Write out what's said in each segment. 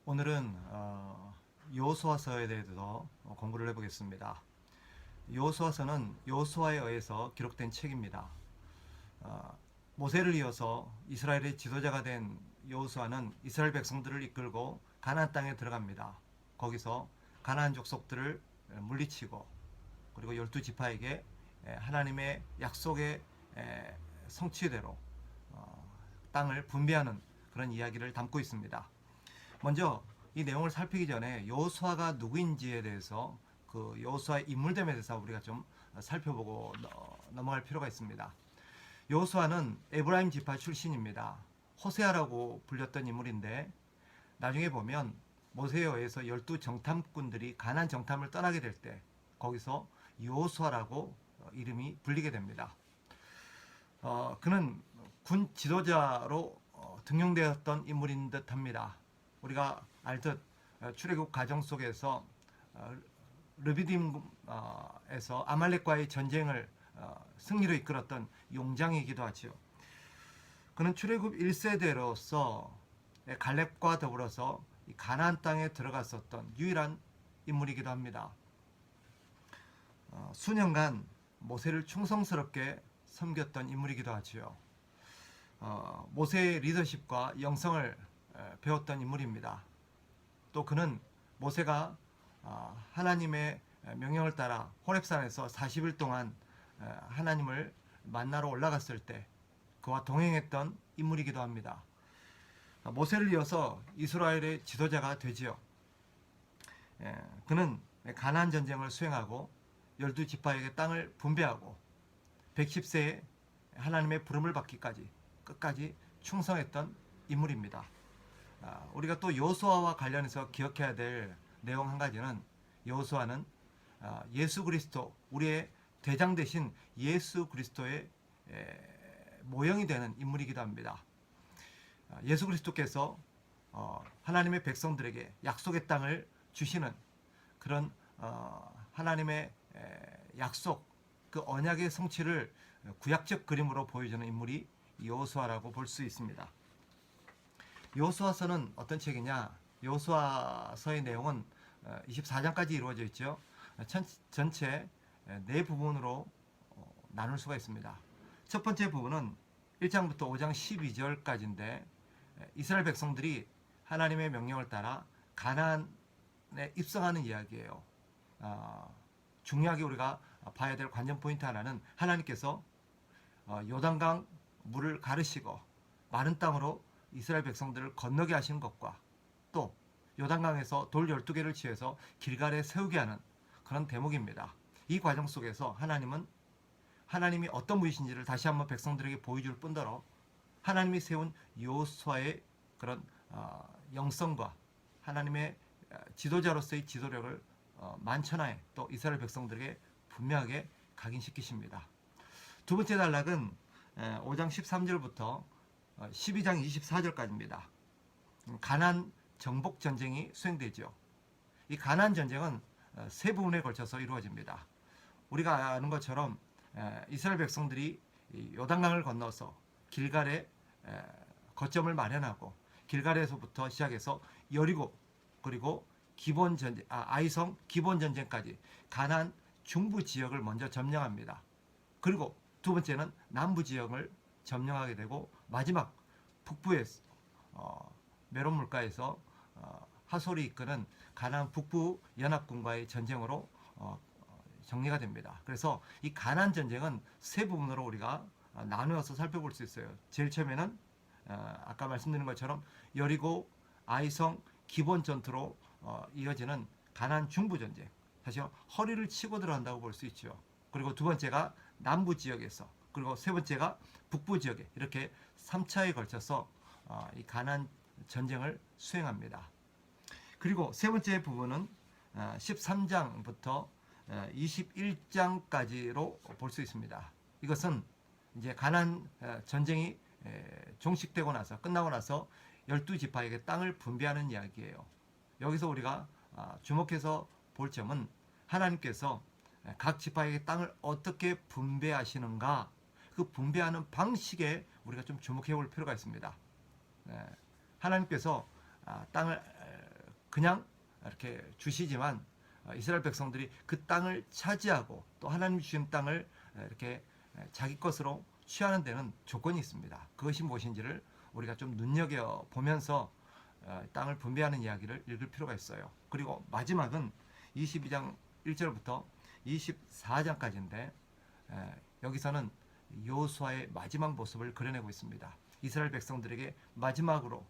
오늘은 여호수아서에 대해서 공부를 해보겠습니다. 여호수아서는 여호수아에 의해서 기록된 책입니다. 모세를 이어서 이스라엘의 지도자가 된 여호수아는 이스라엘 백성들을 이끌고 가나안 땅에 들어갑니다. 거기서 가나안 족속들을 물리치고 그리고 12지파에게 하나님의 약속의 성취대로 땅을 분배하는 그런 이야기를 담고 있습니다. 먼저 이 내용을 살피기 전에 여호수아가 누구인지에 대해서 그 여호수아의 인물됨에 대해서 우리가 좀 살펴보고 넘어갈 필요가 있습니다. 여호수아는 에브라임 지파 출신입니다. 호세아라고 불렸던 인물인데 나중에 보면 모세에 의해서 12정탐꾼들이 가나안 정탐을 떠나게 될 때 거기서 여호수아라고 이름이 불리게 됩니다. 그는 군 지도자로 등용되었던 인물인 듯합니다. 우리가 알듯 출애굽 과정 속에서 르비딤에서 아말렉과의 전쟁을 승리로 이끌었던 용장이기도 하지요. 그는 출애굽 1세대로서 갈렙과 더불어서 가나안 땅에 들어갔었던 유일한 인물이기도 합니다. 수년간 모세를 충성스럽게 섬겼던 인물이기도 하지요. 모세의 리더십과 영성을 배웠던 인물입니다. 또 그는 모세가 하나님의 명령을 따라 호렙산에서 40일 동안 하나님을 만나러 올라갔을 때 그와 동행했던 인물이기도 합니다. 모세를 이어서 이스라엘의 지도자가 되지요. 그는 가나안 전쟁을 수행하고 12지파에게 땅을 분배하고 110세에 하나님의 부름을 받기까지 끝까지 충성했던 인물입니다. 우리가 또 여호수아와 관련해서 기억해야 될 내용 한 가지는 여호수아는 예수 그리스도, 우리의 대장 되신 예수 그리스도의 모형이 되는 인물이기도 합니다. 예수 그리스도께서 하나님의 백성들에게 약속의 땅을 주시는 그런 하나님의 약속, 그 언약의 성취를 구약적 그림으로 보여주는 인물이 여호수아라고 볼 수 있습니다. 여호수아서는 어떤 책이냐? 여호수아서의 내용은 24장까지 이루어져 있죠. 전체 네 부분으로 나눌 수가 있습니다. 첫 번째 부분은 1장부터 5장 12절까지인데 이스라엘 백성들이 하나님의 명령을 따라 가나안에 입성하는 이야기예요. 중요하게 우리가 봐야 될 관전 포인트 하나는 하나님께서 요단강 물을 가르시고 마른 땅으로 이스라엘 백성들을 건너게 하신 것과 또 요단강에서 돌 12개를 취해서 길갈에 세우게 하는 그런 대목입니다. 이 과정 속에서 하나님이 어떤 분이신지를 다시 한번 백성들에게 보여줄 뿐더러 하나님이 세운 여호수아의 그런 영성과 하나님의 지도자로서의 지도력을 만천하에 또 이스라엘 백성들에게 분명하게 각인시키십니다. 두 번째 단락은 5장 13절부터 12장 24절까지입니다. 가나안 정복 전쟁이 수행되죠. 이 가나안 전쟁은 세 부분에 걸쳐서 이루어집니다. 우리가 아는 것처럼 이스라엘 백성들이 요단강을 건너서 길갈에 거점을 마련하고 길갈에서부터 시작해서 여리고 그리고 아이성 기본 전쟁까지 가나안 중부 지역을 먼저 점령합니다. 그리고 두 번째는 남부 지역을 점령하게 되고 마지막 북부의 메론 물가에서 하솔이 이끄는 가나안 북부 연합군과의 전쟁으로 정리가 됩니다. 그래서 이 가나안 전쟁은 세 부분으로 우리가 나누어서 살펴볼 수 있어요. 제일 처음에는 아까 말씀드린 것처럼 여리고 아이성 기본 전투로 이어지는 가나안 중부 전쟁, 사실 허리를 치고 들어간다고 볼 수 있죠. 그리고 두 번째가 남부 지역에서, 그리고 세 번째가 북부 지역에, 이렇게 3차에 걸쳐서 이 가나안 전쟁을 수행합니다. 그리고 세 번째 부분은 13장부터 21장까지로 볼 수 있습니다. 이것은 이제 가나안 전쟁이 종식되고 나서 끝나고 나서 12지파에게 땅을 분배하는 이야기예요. 여기서 우리가 주목해서 볼 점은 하나님께서 각 지파에게 땅을 어떻게 분배하시는가, 그 분배하는 방식에 우리가 좀 주목해 볼 필요가 있습니다. 하나님께서 땅을 그냥 이렇게 주시지만 이스라엘 백성들이 그 땅을 차지하고 또 하나님 주신 땅을 이렇게 자기 것으로 취하는 데는 조건이 있습니다. 그것이 무엇인지를 우리가 좀 눈여겨 보면서 땅을 분배하는 이야기를 읽을 필요가 있어요. 그리고 마지막은 22장 1절부터 24장까지인데 여기서는 여호수아의 마지막 모습을 그려내고 있습니다. 이스라엘 백성들에게 마지막으로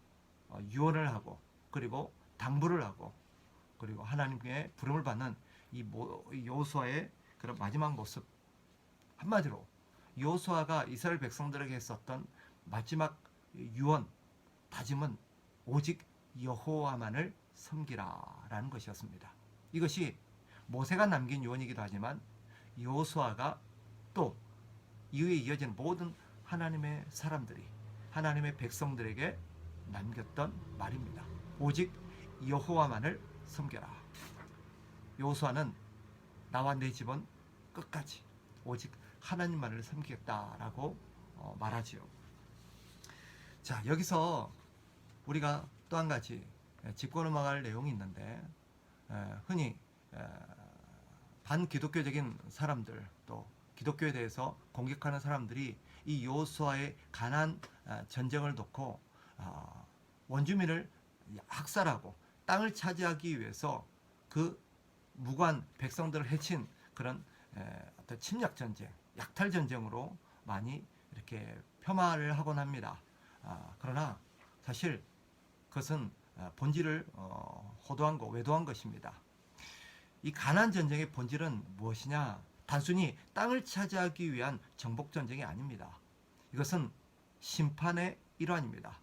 유언을 하고 그리고 당부를 하고 그리고 하나님의 부름을 받는 이 여호수아의 그런 마지막 모습, 한마디로 여호수아가 이스라엘 백성들에게 했었던 마지막 유언, 다짐은 오직 여호와만을 섬기라라는 것이었습니다. 이것이 모세가 남긴 유언이기도 하지만 여호수아가 또 이후에 이어진 모든 하나님의 사람들이, 하나님의 백성들에게 남겼던 말입니다. 오직 여호와만을 섬겨라. 여호수아는 나와 내 집은 끝까지 오직 하나님만을 섬기겠다라고 말하지요. 자, 여기서 우리가 또 한 가지 짚고 넘어갈 내용이 있는데, 흔히 반기독교적인 사람들, 또 기독교에 대해서 공격하는 사람들이 이 여호수아의 가나안 전쟁을 놓고 원주민을 학살하고 땅을 차지하기 위해서 그 무관 백성들을 해친 그런 어떤 침략 전쟁, 약탈 전쟁으로 많이 이렇게 폄하를 하곤 합니다. 그러나 사실 그것은 본질을 호도한 거, 외도한 것입니다. 이 가나안 전쟁의 본질은 무엇이냐? 단순히 땅을 차지하기 위한 정복 전쟁이 아닙니다. 이것은 심판의 일환입니다.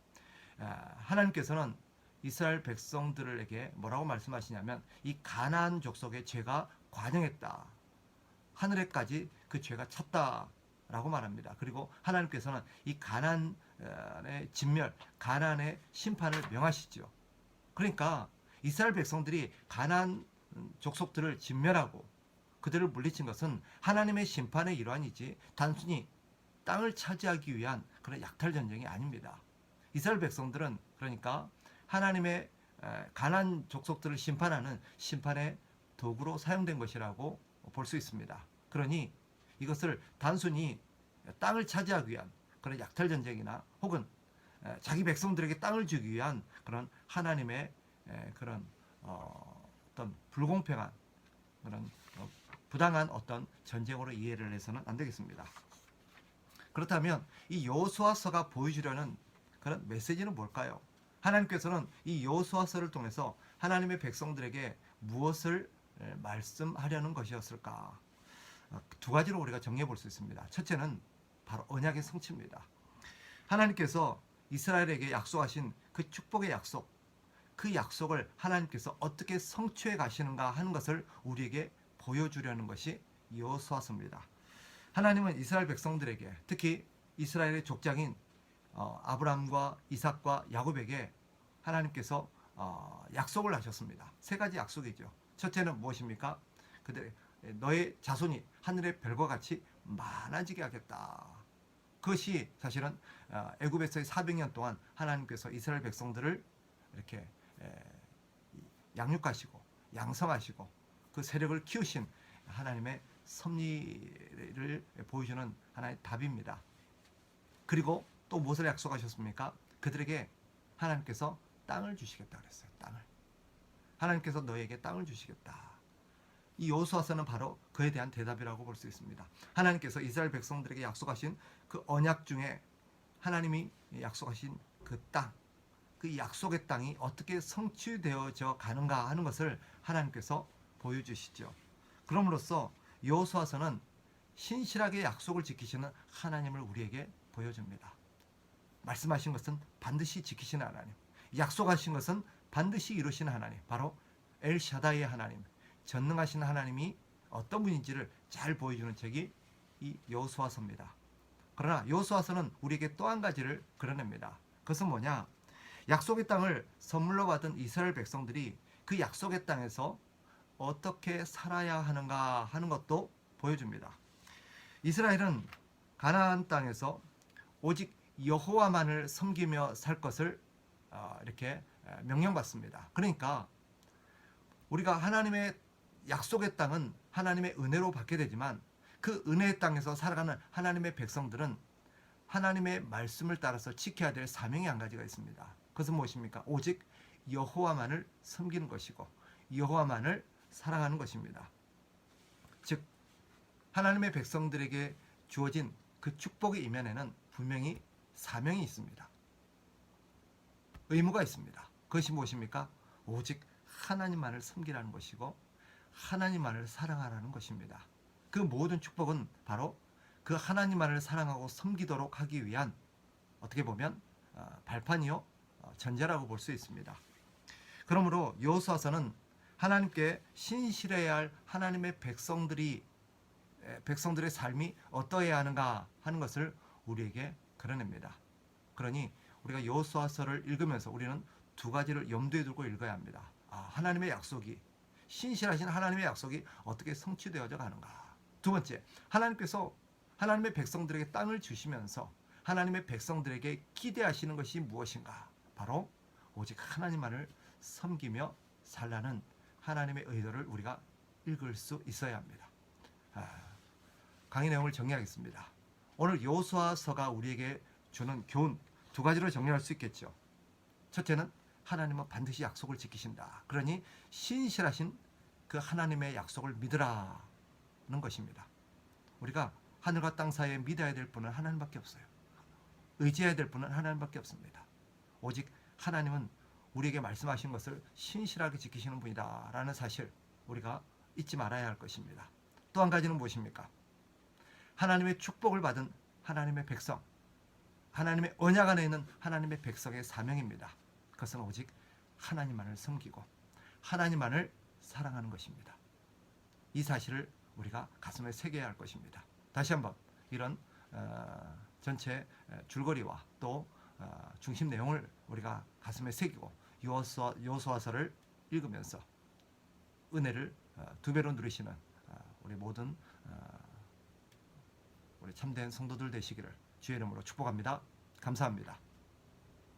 하나님께서는 이스라엘 백성들에게 뭐라고 말씀하시냐면 이 가나안 족속의 죄가 관영했다. 하늘에까지 그 죄가 찼다라고 말합니다. 그리고 하나님께서는 이 가나안의 진멸, 가나안의 심판을 명하시죠. 그러니까 이스라엘 백성들이 가나안 족속들을 진멸하고 그들을 물리친 것은 하나님의 심판의 일환이지 단순히 땅을 차지하기 위한 그런 약탈 전쟁이 아닙니다. 이스라엘 백성들은 그러니까 하나님의 가나안 족속들을 심판하는 심판의 도구로 사용된 것이라고 볼 수 있습니다. 그러니 이것을 단순히 땅을 차지하기 위한 그런 약탈 전쟁이나 혹은 자기 백성들에게 땅을 주기 위한 그런 하나님의 그런 어떤 불공평한 그런 부당한 어떤 전쟁으로 이해를 해서는 안 되겠습니다. 그렇다면 이 여호수아서가 보여주려는 그런 메시지는 뭘까요? 하나님께서는 이 여호수아서를 통해서 하나님의 백성들에게 무엇을 말씀하려는 것이었을까? 두 가지로 우리가 정리해 볼 수 있습니다. 첫째는 바로 언약의 성취입니다. 하나님께서 이스라엘에게 약속하신 그 축복의 약속, 그 약속을 하나님께서 어떻게 성취해 가시는가 하는 것을 우리에게 보여주려는 것이 여호수아서입니다. 하나님은 이스라엘 백성들에게, 특히 이스라엘의 족장인 아브라함과 이삭과 야곱에게 하나님께서 약속을 하셨습니다. 세 가지 약속이죠. 첫째는 무엇입니까? 너의 자손이 하늘의 별과 같이 많아지게 하겠다. 그것이 사실은 애굽에서의 400년 동안 하나님께서 이스라엘 백성들을 이렇게 양육하시고 양성하시고 그 세력을 키우신 하나님의 섭리를 보여주는 하나의 답입니다. 그리고 또 무엇을 약속하셨습니까? 그들에게 하나님께서 땅을 주시겠다 그랬어요. 땅을. 하나님께서 너에게 땅을 주시겠다. 이 여호수아서는 바로 그에 대한 대답이라고 볼 수 있습니다. 하나님께서 이스라엘 백성들에게 약속하신 그 언약 중에 하나님이 약속하신 그 땅, 그 약속의 땅이 어떻게 성취되어져 가는가 하는 것을 하나님께서 보여주시죠. 그럼으로써 여호수아서는 신실하게 약속을 지키시는 하나님을 우리에게 보여줍니다. 말씀하신 것은 반드시 지키시는 하나님, 약속하신 것은 반드시 이루시는 하나님, 바로 엘샤다이의 하나님, 전능하신 하나님이 어떤 분인지를 잘 보여주는 책이 이 여호수아서입니다. 그러나 여호수아서는 우리에게 또 한 가지를 그려냅니다. 그것은 뭐냐? 약속의 땅을 선물로 받은 이스라엘 백성들이 그 약속의 땅에서 어떻게 살아야 하는가 하는 것도 보여줍니다. 이스라엘은 가나안 땅에서 오직 여호와만을 섬기며 살 것을 이렇게 명령받습니다. 그러니까 우리가 하나님의 약속의 땅은 하나님의 은혜로 받게 되지만 그 은혜의 땅에서 살아가는 하나님의 백성들은 하나님의 말씀을 따라서 지켜야 될 사명이 한 가지가 있습니다. 그것은 무엇입니까? 오직 여호와만을 섬기는 것이고 여호와만을 사랑하는 것입니다. 즉 하나님의 백성들에게 주어진 그 축복의 이면에는 분명히 사명이 있습니다. 의무가 있습니다. 그것이 무엇입니까? 오직 하나님만을 섬기라는 것이고 하나님만을 사랑하라는 것입니다. 그 모든 축복은 바로 그 하나님만을 사랑하고 섬기도록 하기 위한 어떻게 보면 발판이요 전제라고 볼 수 있습니다. 그러므로 여호수아서는 하나님께 신실해야 할 하나님의 백성들의 삶이 어떠해야 하는가 하는 것을 우리에게 그려냅니다. 그러니 우리가 여호수아서를 읽으면서 우리는 두 가지를 염두에 두고 읽어야 합니다. 하나님의 약속이 신실하신 하나님의 약속이 어떻게 성취되어져 가는가. 두 번째, 하나님께서 하나님의 백성들에게 땅을 주시면서 하나님의 백성들에게 기대하시는 것이 무엇인가? 바로 오직 하나님만을 섬기며 살라는 하나님의 의도를 우리가 읽을 수 있어야 합니다. 강의 내용을 정리하겠습니다. 오늘 여호수아서가 우리에게 주는 교훈 두 가지로 정리할 수 있겠죠. 첫째는 하나님은 반드시 약속을 지키신다. 그러니 신실하신 그 하나님의 약속을 믿으라는 것입니다. 우리가 하늘과 땅 사이에 믿어야 될 분은 하나님밖에 없어요. 의지해야 될 분은 하나님밖에 없습니다. 오직 하나님은 우리에게 말씀하신 것을 신실하게 지키시는 분이다 라는 사실 우리가 잊지 말아야 할 것입니다. 또 한 가지는 무엇입니까? 하나님의 축복을 받은 하나님의 백성, 하나님의 언약 안에 있는 하나님의 백성의 사명입니다. 그것은 오직 하나님만을 섬기고 하나님만을 사랑하는 것입니다. 이 사실을 우리가 가슴에 새겨야 할 것입니다. 다시 한번 이런 전체 줄거리와 또 중심 내용을 우리가 가슴에 새기고 여호수아서를 읽으면서 은혜를 두 배로 누리시는 우리 모든 우리 참된 성도들 되시기를 주의 이름으로 축복합니다. 감사합니다.